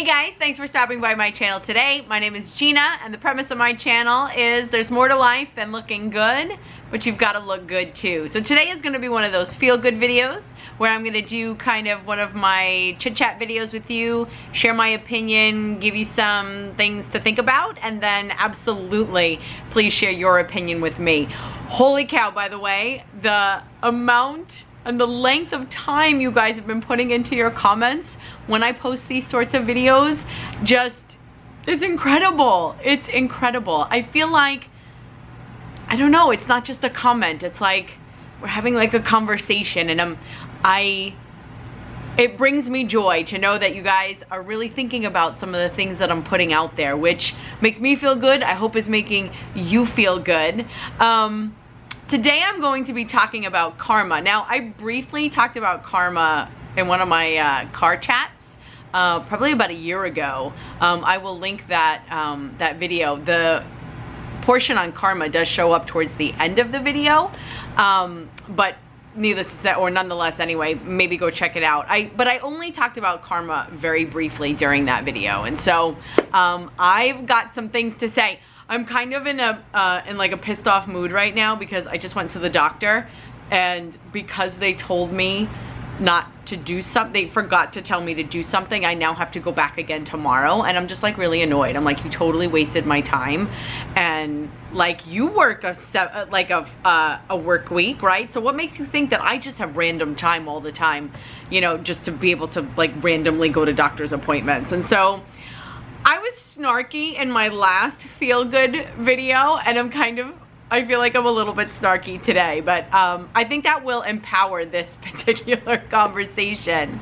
guys, thanks for stopping by my channel today. My name is Gina, and the premise of my channel is there's more to life than looking good, but you've got to look good too. So today is going to be one of those feel-good videos where I'm going to do kind of one of my chit-chat videos with you, share my opinion, give you some things to think about, and then absolutely please share your opinion with me. Holy cow, by the way, the amount and the length of time you guys have been putting into your comments when I post these sorts of videos just is incredible. It's incredible. I feel like, I don't know, it's not just a comment. It's like we're having like a conversation, and it brings me joy to know that you guys are really thinking about some of the things that I'm putting out there, which makes me feel good. I hope is making you feel good. Today I'm going to be talking about karma. Now, I briefly talked about karma in one of my car chats, probably about a year ago. I will link that, that video. The portion on karma does show up towards the end of the video, but needless to say, or nonetheless anyway, maybe go check it out. But I only talked about karma very briefly during that video, and so I've got some things to say. I'm kind of in like a pissed off mood right now because I just went to the doctor, and because they told me not to do something, they forgot to tell me to do something, I now have to go back again tomorrow, and I'm just like really annoyed. I'm like, you totally wasted my time, and like you work a work week, right? So what makes you think that I just have random time all the time, you know, just to be able to like randomly go to doctor's appointments? And so I was snarky in my last feel-good video, and I feel like I'm a little bit snarky today, but I think that will empower this particular conversation.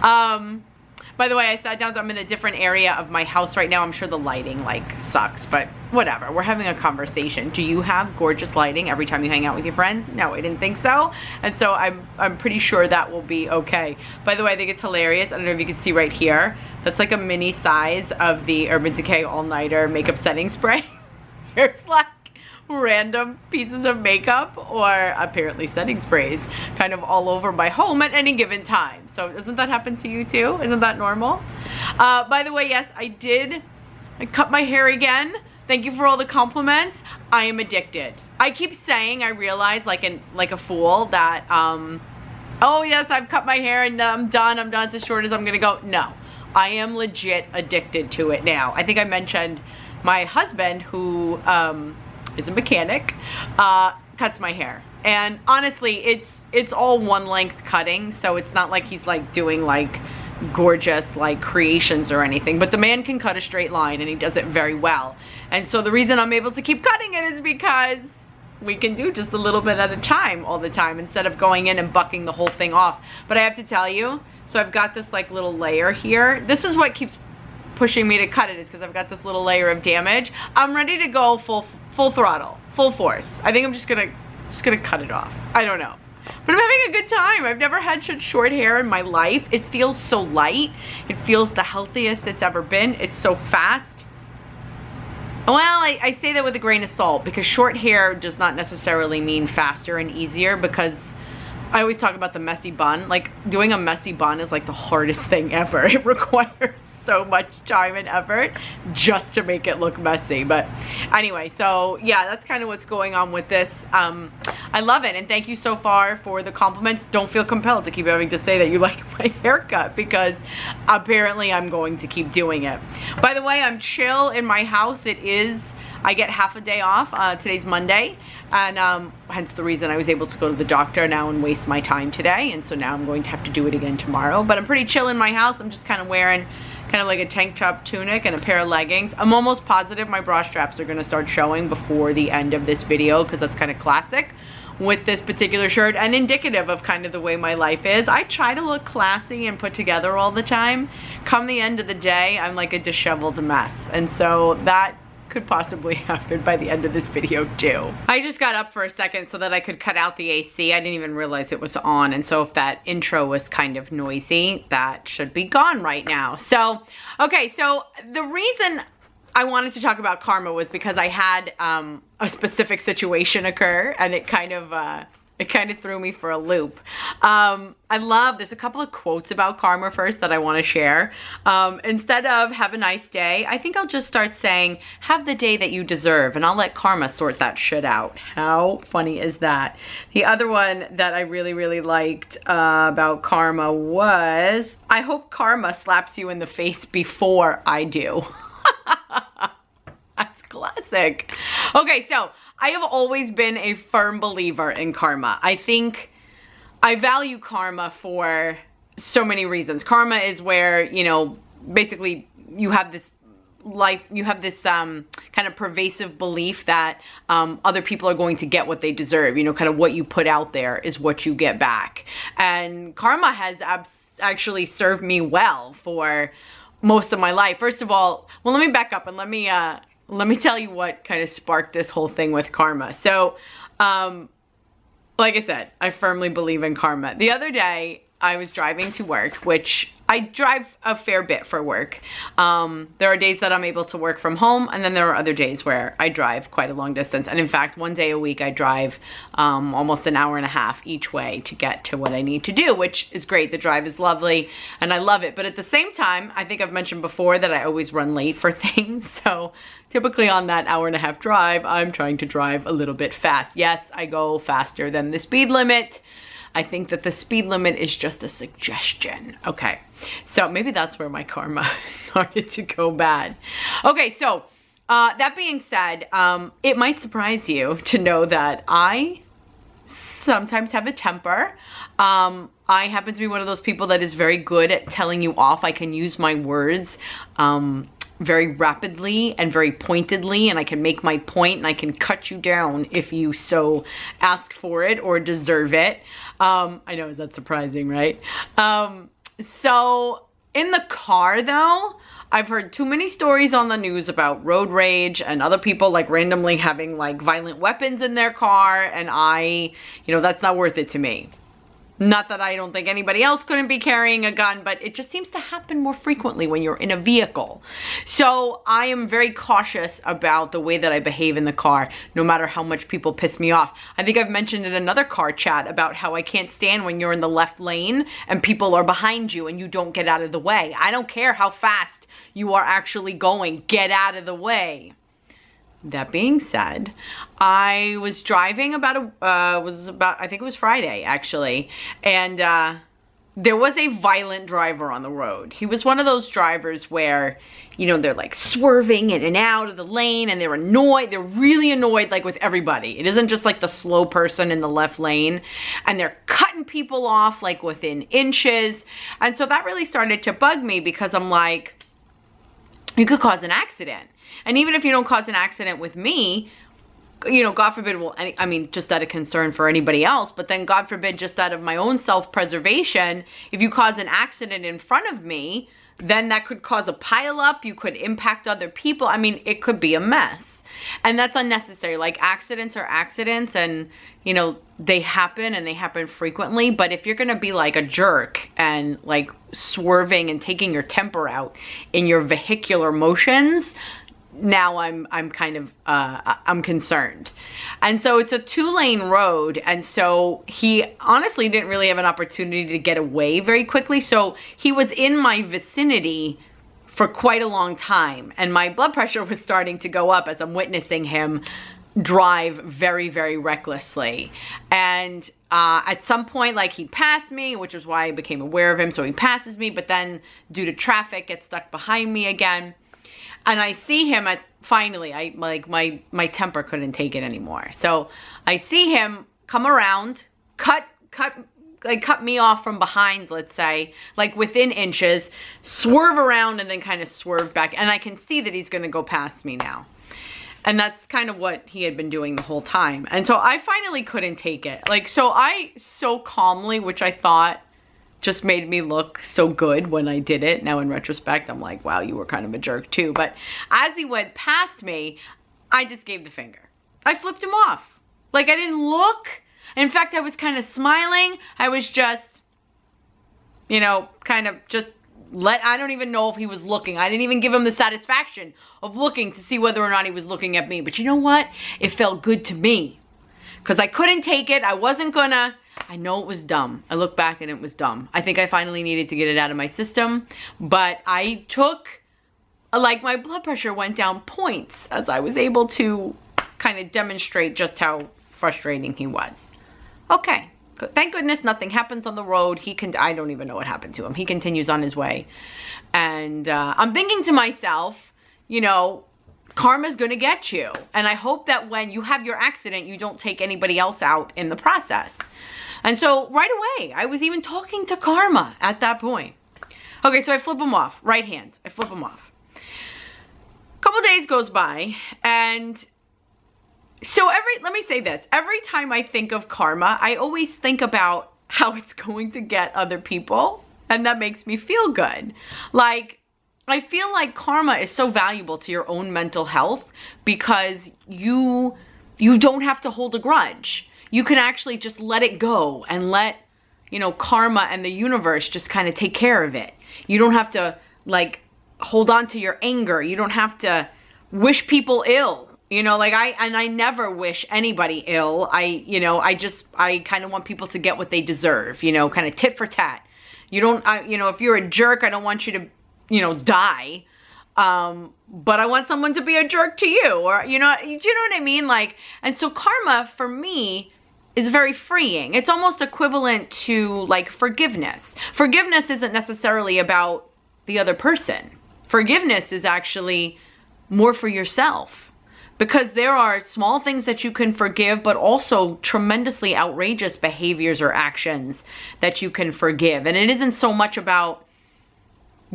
By the way, I sat down, so I'm in a different area of my house right now. I'm sure the lighting like sucks, but whatever. We're having a conversation. Do you have gorgeous lighting every time you hang out with your friends? No, I didn't think so. And so I'm pretty sure that will be okay. By the way, I think it's hilarious. I don't know if you can see right here. That's like a mini size of the Urban Decay All-Nighter Makeup Setting Spray. There's like random pieces of makeup or apparently setting sprays kind of all over my home at any given time. So doesn't that happen to you too? Isn't that normal? By the way, yes, I cut my hair again. Thank you for all the compliments. I am addicted. I keep saying, I realize like a fool that oh yes, I've cut my hair and I'm done, it's as short as I'm gonna go. No, I am legit addicted to it now. I think I mentioned my husband, who is a mechanic, cuts my hair, and honestly it's all one length cutting, so it's not like he's like doing like gorgeous like creations or anything, but the man can cut a straight line and he does it very well. And so the reason I'm able to keep cutting it is because we can do just a little bit at a time all the time instead of going in and bucking the whole thing off. But I have to tell you, so I've got this like little layer here. This is what keeps pushing me to cut it, is because I've got this little layer of damage. I'm ready to go full throttle, full force. I think I'm just gonna cut it off. I don't know, but I'm having a good time. I've never had such short hair in my life. It feels so light. It feels the healthiest it's ever been. It's so fast. Well, I say that with a grain of salt, because short hair does not necessarily mean faster and easier, because I always talk about the messy bun. Like, doing a messy bun is like the hardest thing ever. It requires so much time and effort just to make it look messy. But anyway, so yeah, that's kind of what's going on with this. I love it, and thank you so far for the compliments. Don't feel compelled to keep having to say that you like my haircut, because apparently I'm going to keep doing it. By the way, I'm chill in my house. I get half a day off. Today's Monday, and hence the reason I was able to go to the doctor now and waste my time today, and so now I'm going to have to do it again tomorrow. But I'm pretty chill in my house. I'm just kind of wearing kind of like a tank top tunic and a pair of leggings. I'm almost positive my bra straps are going to start showing before the end of this video, because that's kind of classic with this particular shirt and indicative of kind of the way my life is. I try to look classy and put together all the time. Come the end of the day, I'm like a disheveled mess, and so that could possibly happen by the end of this video too. I just got up for a second so that I could cut out the AC. I didn't even realize it was on, and so if that intro was kind of noisy, that should be gone right now. So, okay, so the reason I wanted to talk about karma was because I had a specific situation occur, and it kind of It kind of threw me for a loop. There's a couple of quotes about karma first that I want to share. Instead of have a nice day, I think I'll just start saying, have the day that you deserve, and I'll let karma sort that shit out. How funny is that? The other one that I really, really liked about karma was, I hope karma slaps you in the face before I do. That's classic. Okay, so I have always been a firm believer in karma. I think I value karma for so many reasons. Karma is where, you know, basically you have this kind of pervasive belief that other people are going to get what they deserve. You know, kind of what you put out there is what you get back. And karma has actually served me well for most of my life. First of all, well, let me back up and let me tell you what kind of sparked this whole thing with karma. So, like I said, I firmly believe in karma. The other day, I was driving to work, which I drive a fair bit for work. There are days that I'm able to work from home, and then there are other days where I drive quite a long distance. And in fact, one day a week I drive almost an hour and a half each way to get to what I need to do, which is great. The drive is lovely and I love it. But at the same time, I think I've mentioned before that I always run late for things. So typically on that hour and a half drive, I'm trying to drive a little bit fast. Yes, I go faster than the speed limit. I think that the speed limit is just a suggestion. Okay, so maybe that's where my karma started to go bad. Okay, so that being said, it might surprise you to know that I sometimes have a temper. I happen to be one of those people that is very good at telling you off. I can use my words very rapidly and very pointedly, and I can make my point and I can cut you down if you so ask for it or deserve it. I know, is that surprising, right? So in the car though, I've heard too many stories on the news about road rage and other people like randomly having like violent weapons in their car, and that's not worth it to me. Not that I don't think anybody else couldn't be carrying a gun, but it just seems to happen more frequently when you're in a vehicle. So I am very cautious about the way that I behave in the car, no matter how much people piss me off. I think I've mentioned in another car chat about how I can't stand when you're in the left lane and people are behind you and you don't get out of the way. I don't care how fast you are actually going, get out of the way. That being said, I was driving I think it was Friday actually, and there was a violent driver on the road. He was one of those drivers where, they're like swerving in and out of the lane, and they're annoyed. They're really annoyed, like with everybody. It isn't just like the slow person in the left lane, and they're cutting people off like within inches. And so that really started to bug me because I'm like, you could cause an accident. And even if you don't cause an accident with me, God forbid, just out of concern for anybody else, but then God forbid, just out of my own self-preservation, if you cause an accident in front of me, then that could cause a pileup. You could impact other people. It could be a mess. And that's unnecessary. Like, accidents are accidents, and, they happen, and they happen frequently. But if you're going to be like a jerk and like swerving and taking your temper out in your vehicular motions, now I'm kind of, I'm concerned. And so it's a 2-lane road. And so he honestly didn't really have an opportunity to get away very quickly. So he was in my vicinity for quite a long time. And my blood pressure was starting to go up as I'm witnessing him drive very, very recklessly. And at some point, like, he passed me, which is why I became aware of him. So he passes me, but then due to traffic, gets stuck behind me again. And I see him finally, my temper couldn't take it anymore. So I see him come around, cut me off from behind, let's say, like within inches, swerve around, and then kind of swerve back. And I can see that he's going to go past me now. And that's kind of what he had been doing the whole time. And so I finally couldn't take it. So I so calmly, which I thought just made me look so good when I did it. Now in retrospect, I'm like, wow, you were kind of a jerk too. But as he went past me, I just gave the finger. I flipped him off. Like, I didn't look. In fact, I was kind of smiling. I was just, kind of just I don't even know if he was looking. I didn't even give him the satisfaction of looking to see whether or not he was looking at me. But you know what? It felt good to me. because I couldn't take it. I wasn't gonna. I know it was dumb. I look back and it was dumb. I think I finally needed to get it out of my system, but I took, like, my blood pressure went down points as I was able to kind of demonstrate just how frustrating he was. Okay, thank goodness nothing happens on the road. I don't even know what happened to him. He continues on his way. And I'm thinking to myself, you know, karma's gonna get you. And I hope that when you have your accident, you don't take anybody else out in the process. And so right away, I was even talking to karma at that point. Okay, so I flip him off, right hand. I flip him off. A couple days goes by, and so let me say this. Every time I think of karma, I always think about how it's going to get other people, and that makes me feel good. Like, I feel like karma is so valuable to your own mental health because you don't have to hold a grudge. You can actually just let it go and let, you know, karma and the universe just kind of take care of it. You don't have to, like, hold on to your anger. You don't have to wish people ill. You know, like I never wish anybody ill. I kind of want people to get what they deserve, you know, kind of tit for tat. You know, if you're a jerk, I don't want you to, you know, die. But I want someone to be a jerk to you, or, you know, do you know what I mean? Like, and so karma for me is very freeing. It's almost equivalent to like forgiveness. Forgiveness isn't necessarily about the other person. Forgiveness is actually more for yourself, because there are small things that you can forgive, but also tremendously outrageous behaviors or actions that you can forgive. And it isn't so much about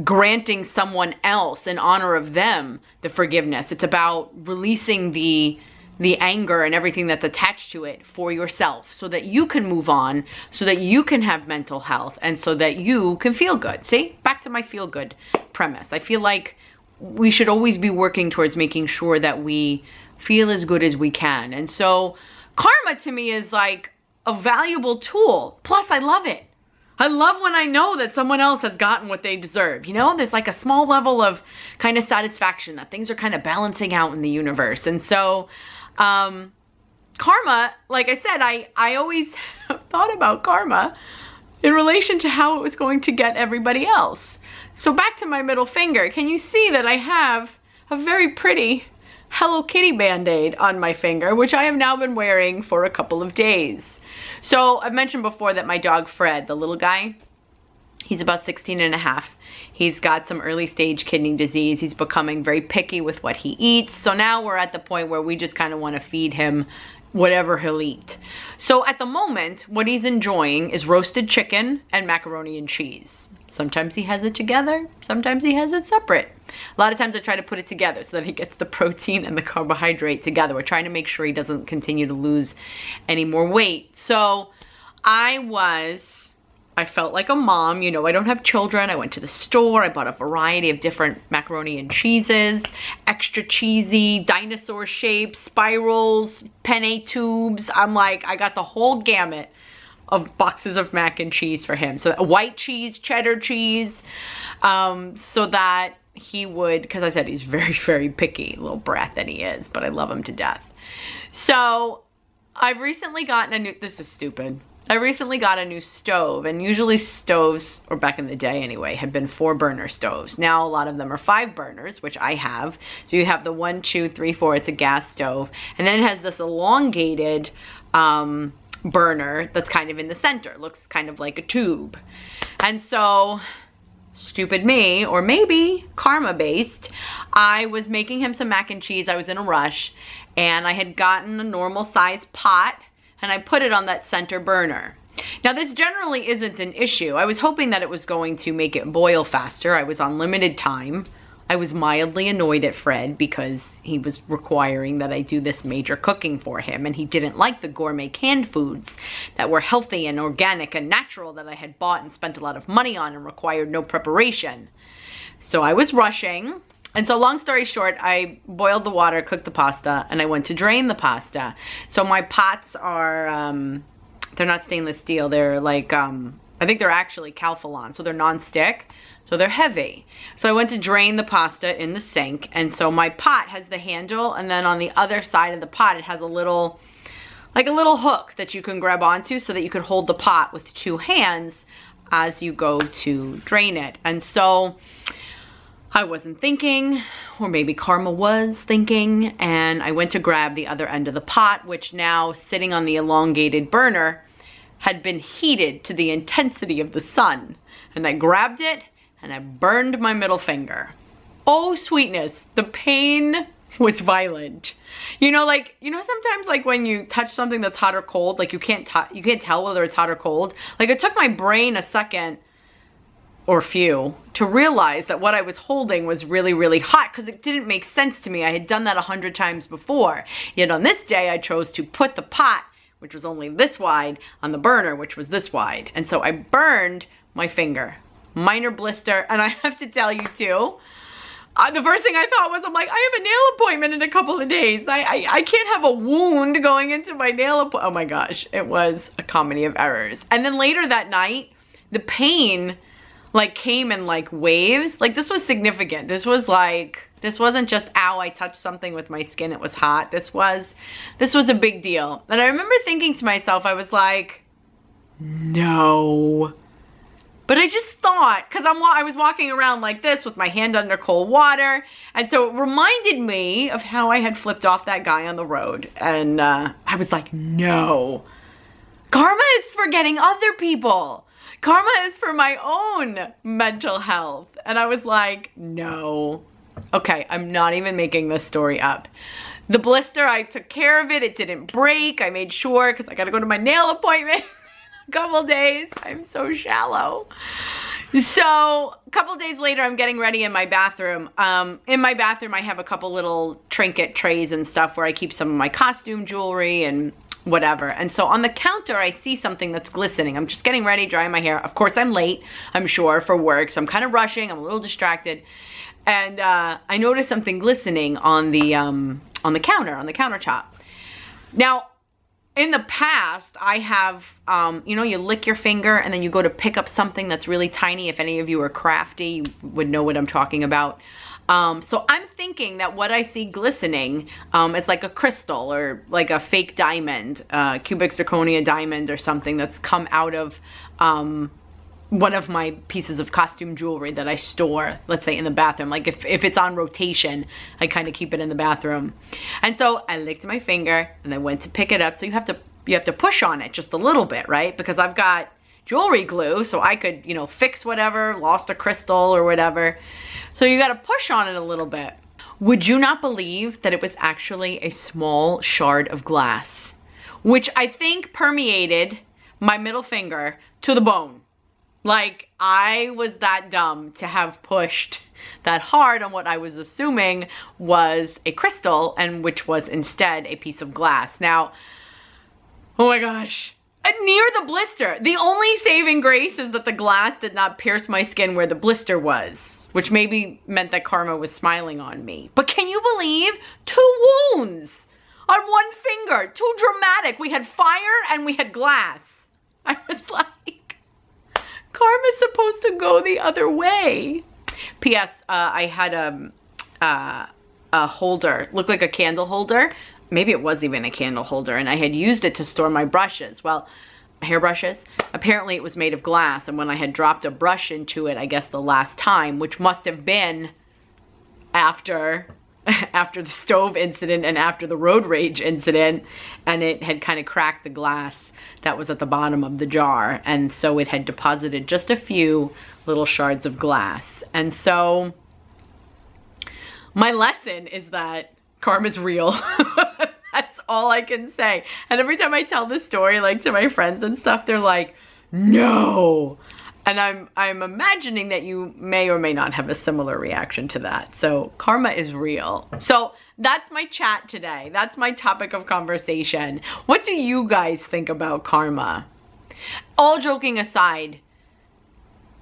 granting someone else in honor of them the forgiveness. It's about releasing the anger and everything that's attached to it for yourself, so that you can move on, so that you can have mental health, and so that you can feel good. See, back to my feel good premise. I feel like we should always be working towards making sure that we feel as good as we can. And so karma to me is like a valuable tool. Plus I love it. I love when I know that someone else has gotten what they deserve. You know, there's like a small level of kind of satisfaction that things are kind of balancing out in the universe. And so karma, like I said, I always thought about karma in relation to how it was going to get everybody else. So back to my middle finger, can you see that I have a very pretty Hello Kitty Band-Aid on my finger, which I have now been wearing for a couple of days. So I've mentioned before that my dog Fred, the little guy, he's about 16 and a half. He's got some early stage kidney disease. He's becoming very picky with what he eats. So now we're at the point where we just kind of want to feed him whatever he'll eat. So at the moment, what he's enjoying is roasted chicken and macaroni and cheese. Sometimes he has it together, sometimes he has it separate. A lot of times I try to put it together so that he gets the protein and the carbohydrate together. We're trying to make sure he doesn't continue to lose any more weight. So I felt like a mom, you know, I don't have children. I went to the store, I bought a variety of different macaroni and cheeses, extra cheesy, dinosaur shapes, spirals, penne tubes. I'm like, I got the whole gamut of boxes of mac and cheese for him. So white cheese, cheddar cheese, so that he would, because I said he's very, very picky, little brat that he is, but I love him to death. So I've recently gotten a new, this is stupid. I recently got a new stove, and usually stoves, or back in the day anyway, had been 4-burner stoves. Now a lot of them are 5 burners, which I have. So you have the 1, 2, 3, 4, it's a gas stove. And then it has this elongated burner that's kind of in the center. It looks kind of like a tube. And so, stupid me, or maybe karma based, I was making him some mac and cheese. I was in a rush, and I had gotten a normal size pot, and I put it on that center burner. Now this generally isn't an issue. I was hoping that it was going to make it boil faster. I was on limited time. I was mildly annoyed at Fred because he was requiring that I do this major cooking for him, and he didn't like the gourmet canned foods that were healthy and organic and natural that I had bought and spent a lot of money on and required no preparation. So I was rushing. And so long story short, I boiled the water, cooked the pasta, and I went to drain the pasta. So my pots are, they're not stainless steel. They're like, I think they're actually Calphalon, so they're non-stick. So they're heavy. So I went to drain the pasta in the sink, and so my pot has the handle, and then on the other side of the pot it has a little like a little hook that you can grab onto so that you could hold the pot with 2 hands as you go to drain it. And so I wasn't thinking, or maybe Karma was thinking, and I went to grab the other end of the pot, which now sitting on the elongated burner had been heated to the intensity of the sun. And I grabbed it and I burned my middle finger. Oh sweetness, the pain was violent. You know, like, you know, sometimes like when you touch something that's hot or cold, like you can't tell whether it's hot or cold. Like it took my brain a second or few to realize that what I was holding was really, really hot, because it didn't make sense to me. I had done that 100 times before. Yet on this day, I chose to put the pot, which was only this wide, on the burner, which was this wide. And so I burned my finger. Minor blister. And I have to tell you too, the first thing I thought was, I'm like, I have a nail appointment in a couple of days. I can't have a wound going into my nail appointment. Oh my gosh, it was a comedy of errors. And then later that night, the pain like came in like waves. Like this was significant. This was like, this wasn't just, ow, I touched something with my skin, it was hot. This was a big deal. And I remember thinking to myself, I was like, no. But I just thought, because I was walking around like this with my hand under cold water. And so it reminded me of how I had flipped off that guy on the road. And I was like, no. Karma is for getting other people. Karma is for my own mental health. And I was like, no. Okay, I'm not even making this story up. The blister, I took care of it. It didn't break. I made sure, because I got to go to my nail appointment in a couple days. I'm so shallow. So a couple days later, I'm getting ready in my bathroom. In my bathroom, I have a couple little trinket trays and stuff where I keep some of my costume jewelry and whatever. And so on the counter, I see something that's glistening. I'm just getting ready, drying my hair. Of course, I'm late, I'm sure, for work. So I'm kind of rushing. I'm a little distracted. And I noticed something glistening on the countertop. Now, in the past, I have, you know, you lick your finger and then you go to pick up something that's really tiny. If any of you are crafty, you would know what I'm talking about. So I'm thinking that what I see glistening is like a crystal or like a fake diamond, cubic zirconia diamond or something that's come out of one of my pieces of costume jewelry that I store, let's say in the bathroom. Like if it's on rotation, I kind of keep it in the bathroom. And so I licked my finger and I went to pick it up. So you have to push on it just a little bit, right? Because I've got jewelry glue, so I could, you know, fix whatever, lost a crystal or whatever. So you got to push on it a little bit. Would you not believe that it was actually a small shard of glass, which I think permeated my middle finger to the bone. Like, I was that dumb to have pushed that hard on what I was assuming was a crystal, and which was instead a piece of glass. Now, oh my gosh. Near the blister. The only saving grace is that the glass did not pierce my skin where the blister was, which maybe meant that karma was smiling on me. But can you believe? 2 wounds on one finger. Too dramatic. We had fire and we had glass. I was like, karma's supposed to go the other way. P.S. I had a holder, looked like a candle holder. Maybe it was even a candle holder, and I had used it to store my brushes. Well, hairbrushes. Apparently it was made of glass, and when I had dropped a brush into it, I guess the last time, which must have been after the stove incident and after the road rage incident, and it had kind of cracked the glass that was at the bottom of the jar, and so it had deposited just a few little shards of glass. And so my lesson is that karma's real. That's all I can say. And every time I tell this story, like to my friends and stuff, they're like, no. And I'm imagining that you may or may not have a similar reaction to that. So karma is real. So that's my chat today. That's my topic of conversation. What do you guys think about karma? All joking aside,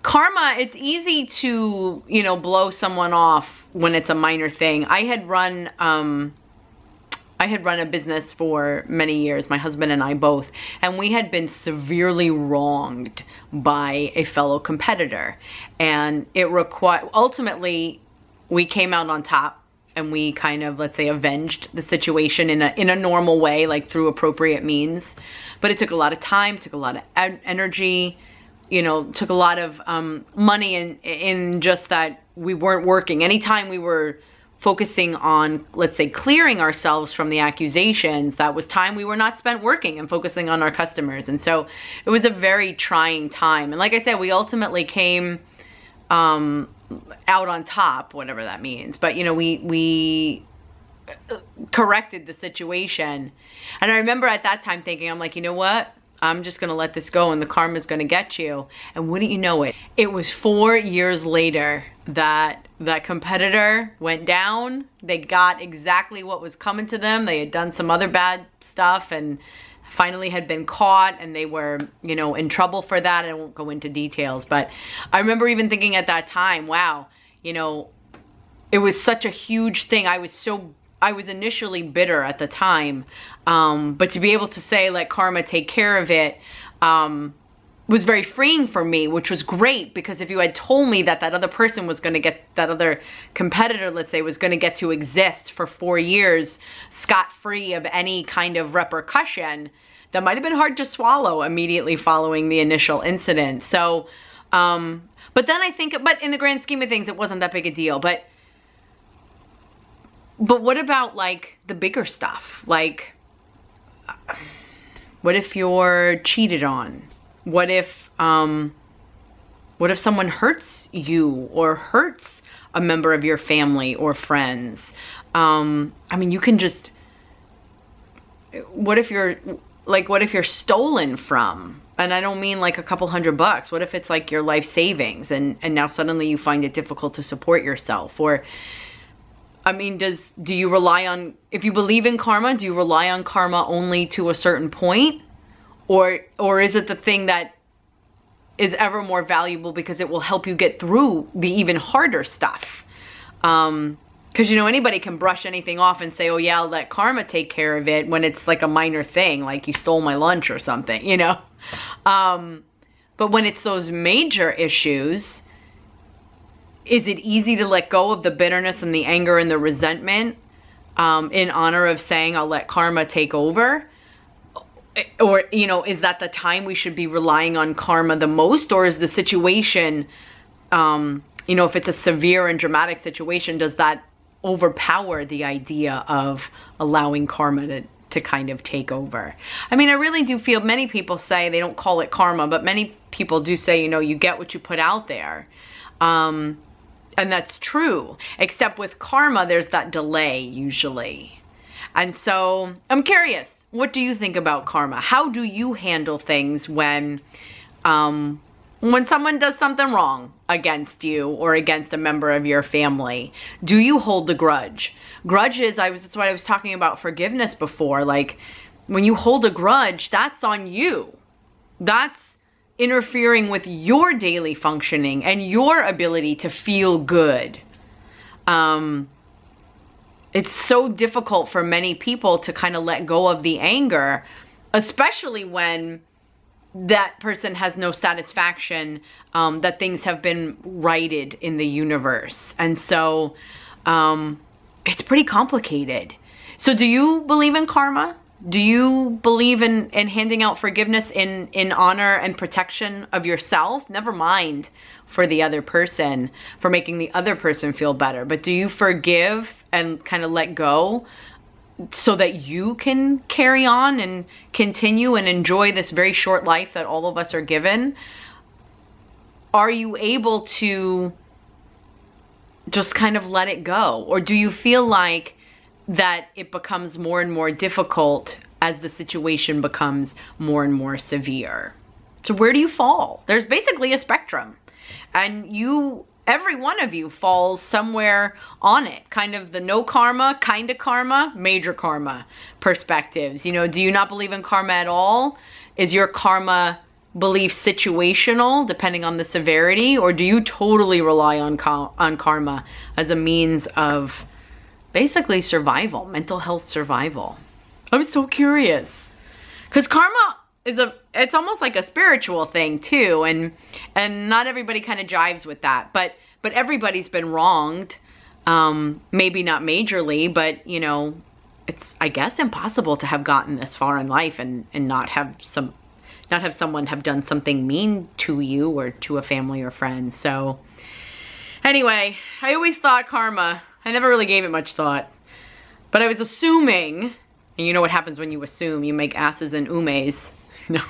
karma, it's easy to, you know, blow someone off when it's a minor thing. I had run a business for many years, my husband and I both, and we had been severely wronged by a fellow competitor. And it required, ultimately, we came out on top. and we kind of, let's say, avenged the situation in a normal way, like through appropriate means. But it took a lot of time, took a lot of energy, you know, took a lot of money in just that we weren't working. Anytime we were focusing on, let's say, clearing ourselves from the accusations, that was time we were not spent working and focusing on our customers. And so it was a very trying time. And like I said, we ultimately came out on top, whatever that means. But, you know, we corrected the situation. And I remember at that time thinking, I'm like, you know what? I'm just going to let this go and the karma's going to get you. And wouldn't you know it, it was 4 years later that that competitor went down. They got exactly what was coming to them. They had done some other bad stuff and finally had been caught, and they were, you know, in trouble for that. I won't go into details, but I remember even thinking at that time, wow, you know, it was such a huge thing. I was initially bitter at the time, but to be able to say, let karma take care of it, was very freeing for me, which was great, because if you had told me that that other person was going to get, that other competitor, let's say, was going to get to exist for 4 years scot-free of any kind of repercussion, that might have been hard to swallow immediately following the initial incident. So, but then I think, but in the grand scheme of things, it wasn't that big a deal. But what about like the bigger stuff? Like, what if you're cheated on? What if someone hurts you or hurts a member of your family or friends? I mean, you can just, what if you're stolen from? And I don't mean like a couple $100. What if it's like your life savings and now suddenly you find it difficult to support yourself? Or, I mean, do you rely on, if you believe in karma, do you rely on karma only to a certain point? Or is it the thing that is ever more valuable because it will help you get through the even harder stuff? Because, you know, anybody can brush anything off and say, oh yeah, I'll let karma take care of it, when it's like a minor thing, like you stole my lunch or something, you know? But when it's those major issues, is it easy to let go of the bitterness and the anger and the resentment in honor of saying, I'll let karma take over? Or, you know, is that the time we should be relying on karma the most? Or is the situation, you know, if it's a severe and dramatic situation, does that overpower the idea of allowing karma to kind of take over? I mean, I really do feel, many people say, they don't call it karma, but many people do say, you know, you get what you put out there. And that's true, except with karma, there's that delay usually. And so I'm curious, what do you think about karma? How do you handle things when someone does something wrong against you or against a member of your family? Do you hold the grudge? Grudges, that's what I was talking about forgiveness before. Like, when you hold a grudge, that's on you. That's interfering with your daily functioning and your ability to feel good. It's so difficult for many people to kind of let go of the anger, especially when that person has no satisfaction that things have been righted in the universe. And so it's pretty complicated. So do you believe in karma? Do you believe in handing out forgiveness in honor and protection of yourself? Never mind for the other person, for making the other person feel better. But do you forgive and kind of let go so that you can carry on and continue and enjoy this very short life that all of us are given? Are you able to just kind of let it go? Or do you feel like that it becomes more and more difficult as the situation becomes more and more severe? So where do you fall? There's basically a spectrum, and every one of you falls somewhere on it. Kind of the no karma, kind of karma, major karma perspectives. You know, do you not believe in karma at all? Is your karma belief situational depending on the severity? Or do you totally rely on karma as a means of basically survival, mental health survival? I'm so curious. Because karma it's almost like a spiritual thing too, and not everybody kind of jives with that, but everybody's been wronged Maybe not majorly, but you know, it's, I guess, impossible to have gotten this far in life and not have someone have done something mean to you or to a family or friend. So anyway, I always thought karma, I never really gave it much thought, but I was assuming, and you know what happens when you assume, you make asses and umes. No.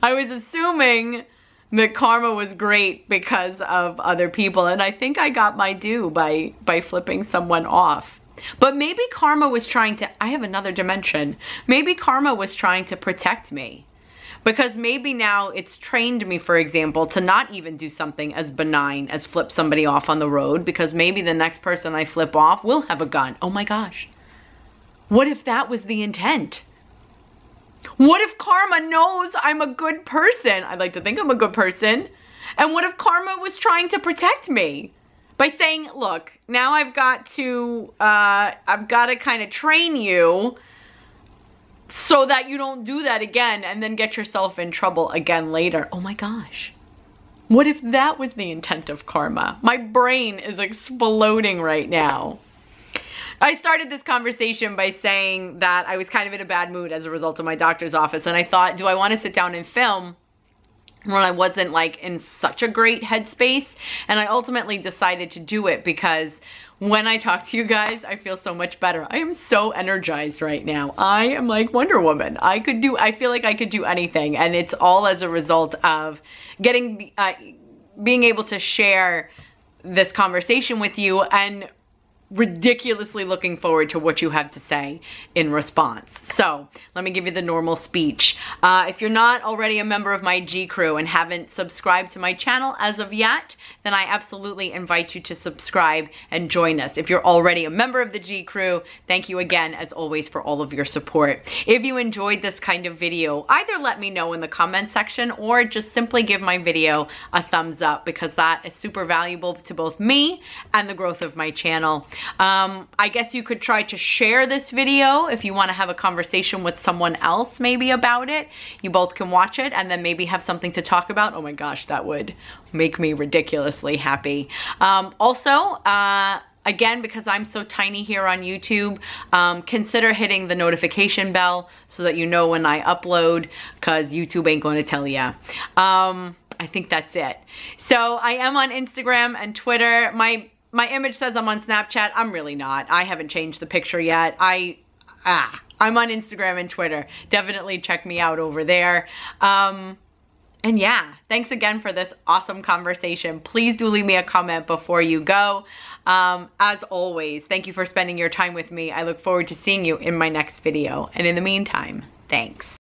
I was assuming that karma was great because of other people, and I think I got my due by flipping someone off. But maybe karma was trying to, I have another dimension, maybe karma was trying to protect me. Because maybe now it's trained me, for example, to not even do something as benign as flip somebody off on the road, because maybe the next person I flip off will have a gun. Oh my gosh. What if that was the intent? What if karma knows I'm a good person? I'd like to think I'm a good person. And what if karma was trying to protect me? By saying, look, now I've got to kind of train you so that you don't do that again and then get yourself in trouble again later. Oh my gosh. What if that was the intent of karma? My brain is exploding right now. I started this conversation by saying that I was kind of in a bad mood as a result of my doctor's office, and I thought, do I want to sit down and film when I wasn't like in such a great headspace? And I ultimately decided to do it because when I talk to you guys, I feel so much better. I am so energized right now. I am like Wonder Woman. I feel like I could do anything, and it's all as a result of being able to share this conversation with you and ridiculously looking forward to what you have to say in response. So let me give you the normal speech. If you're not already a member of my G crew and haven't subscribed to my channel as of yet, then I absolutely invite you to subscribe and join us. If you're already a member of the G crew, thank you again, as always, for all of your support. If you enjoyed this kind of video, either let me know in the comment section or just simply give my video a thumbs up, because that is super valuable to both me and the growth of my channel. I guess you could try to share this video if you want to have a conversation with someone else maybe about it. You both can watch it and then maybe have something to talk about. Oh my gosh, that would make me ridiculously happy. Again, because I'm so tiny here on YouTube, consider hitting the notification bell so that you know when I upload, because YouTube ain't going to tell ya. I think that's it. So I am on Instagram and Twitter. My image says I'm on Snapchat. I'm really not. I haven't changed the picture yet. I'm on Instagram and Twitter. Definitely check me out over there. And yeah, thanks again for this awesome conversation. Please do leave me a comment before you go. As always, thank you for spending your time with me. I look forward to seeing you in my next video. And in the meantime, thanks.